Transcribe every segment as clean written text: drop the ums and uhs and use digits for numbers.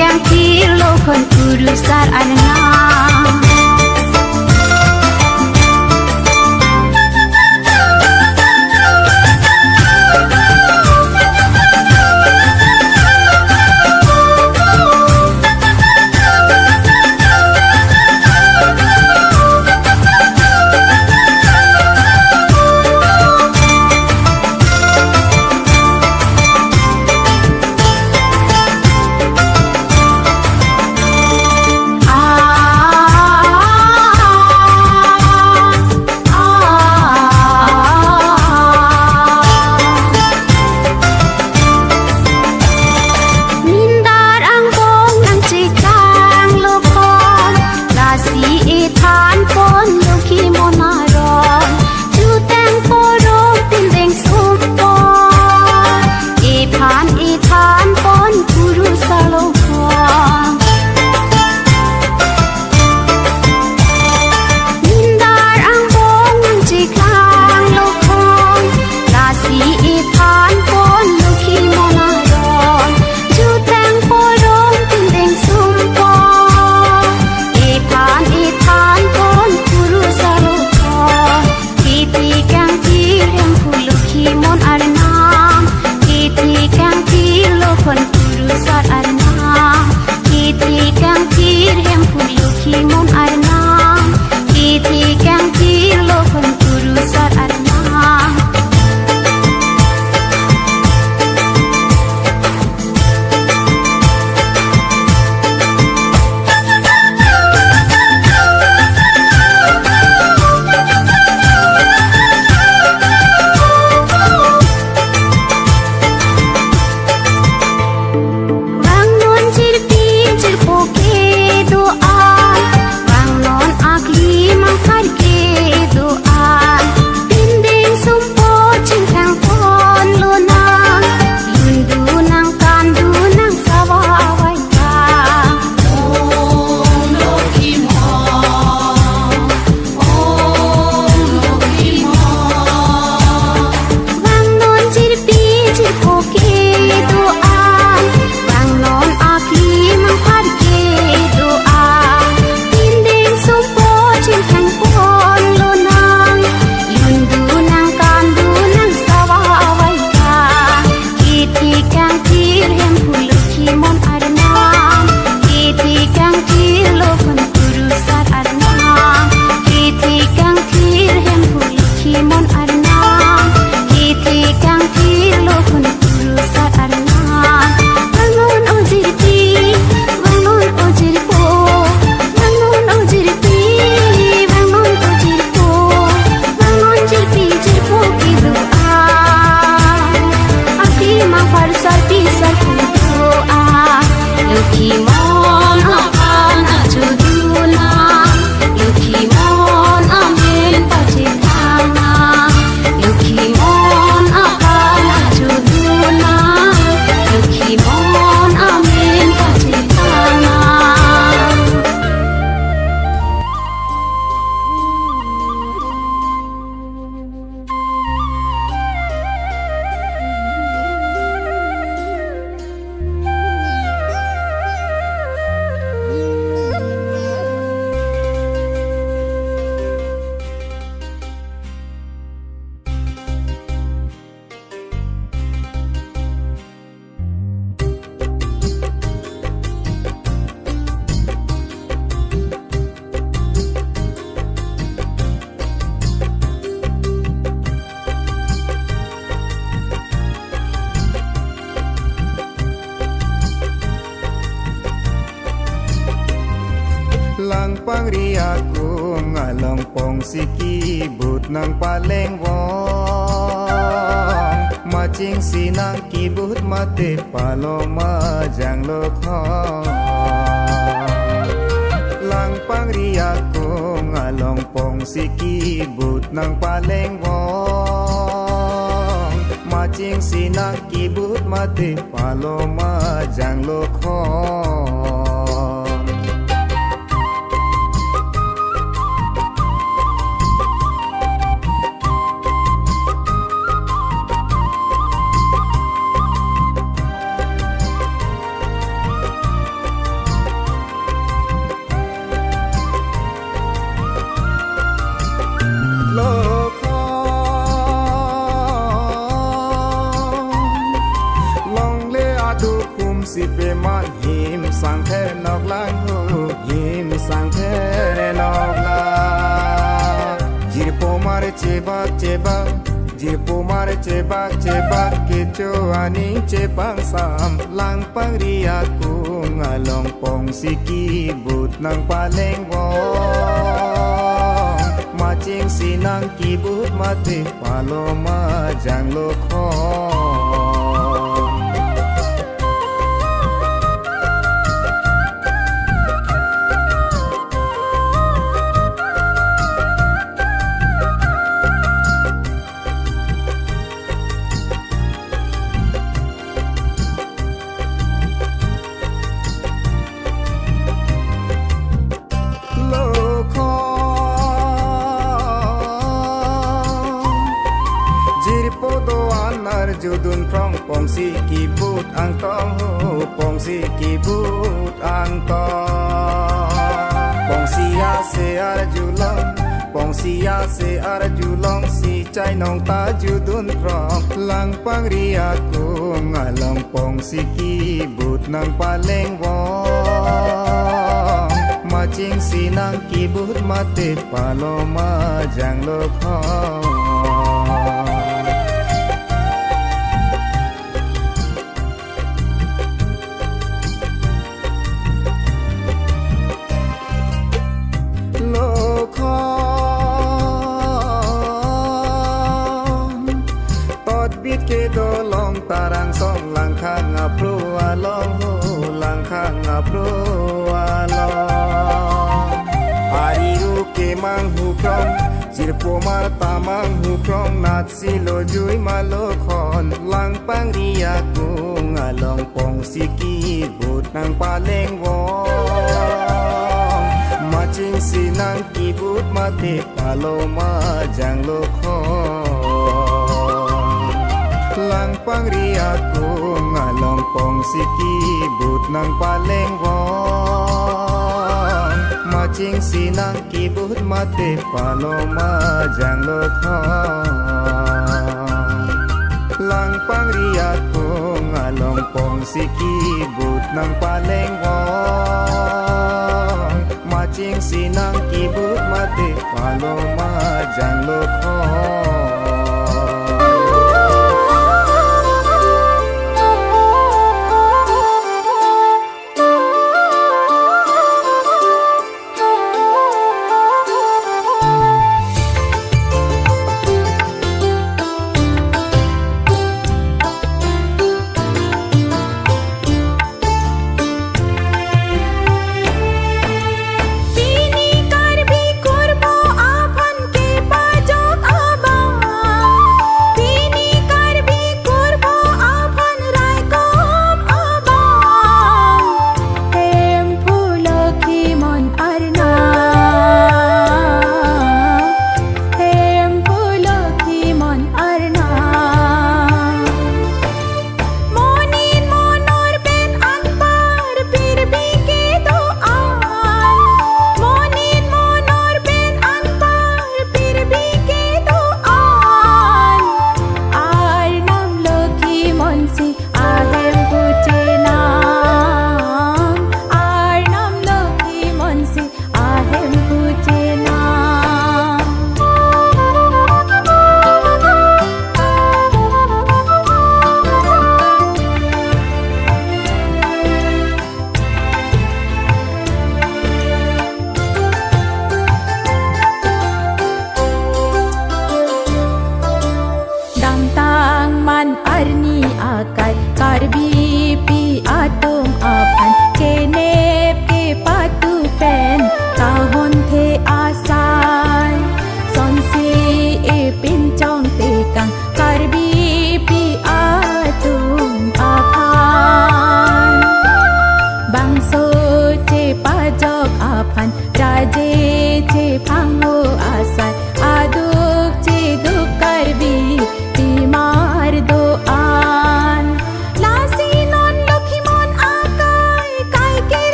kang kilo kon kurusar anna lang pangriaku ngalong pong siki but nang paleng wong macing sinang kibut mate paloma jang lokho lang pangriaku ngalong pong siki but nang paleng wong macing sinang kibut mate paloma jang lokho thề nọc lang hu him sang thề nọc la jirpo mare chebak jirpo mare chebak kecho ani chebang sam lang pangria ku ngalong pong siki but nang paleng wo macing sinang kibut mati paloma jang lokho judun prong pongsi kibut ang tong pongsi kibut ang tong pongsi ya se ar julong si chai nong ta judun prong lang pang ria ku ngalong pongsi kibut nang paleng wong macing sinang kibut mate paloma jang lokho ke do long tarang song lang khang apru along lang khang apru along ari ru ke mang hu krong jirpo mar tamang hu krong nat silo jui malo khon lang pang ria ku ngalong pong siki but nang paleng wong macing sinang kibut mate paloma jang lokho lang pangria ku ngalong pong siki but nang paleng wong macing sinang kibut mate paloma jang lokho lang pangria ku ngalong pong siki but nang paleng wong macing sinang kibut mate paloma jang lokho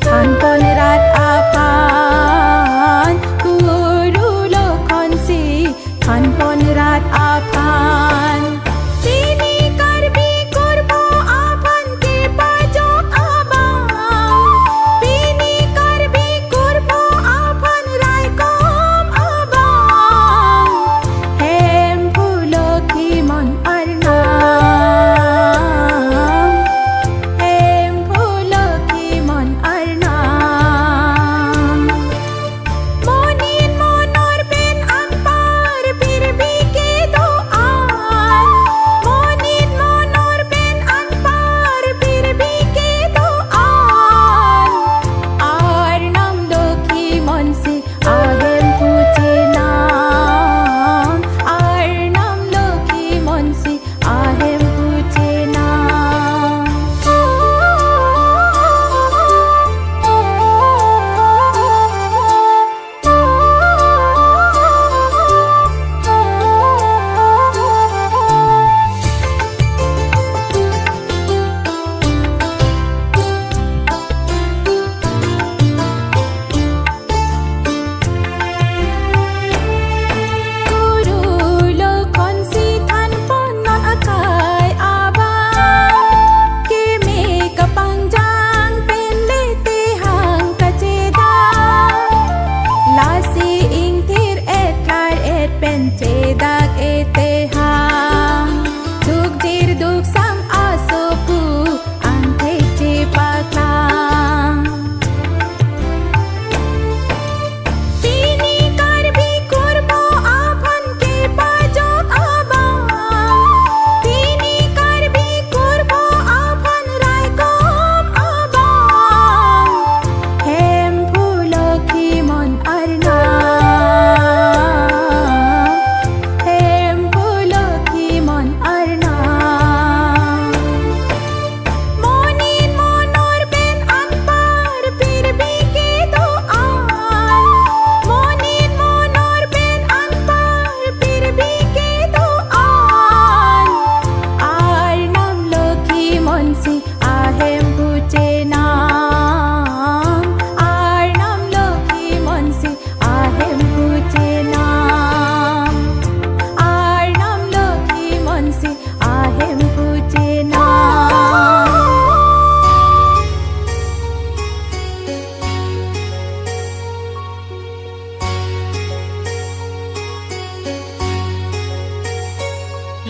Tanpa nerat apan ku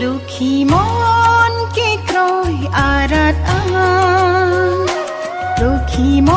ลูกขี้มอนเกตรอยอารัดอานลูกขี้มอ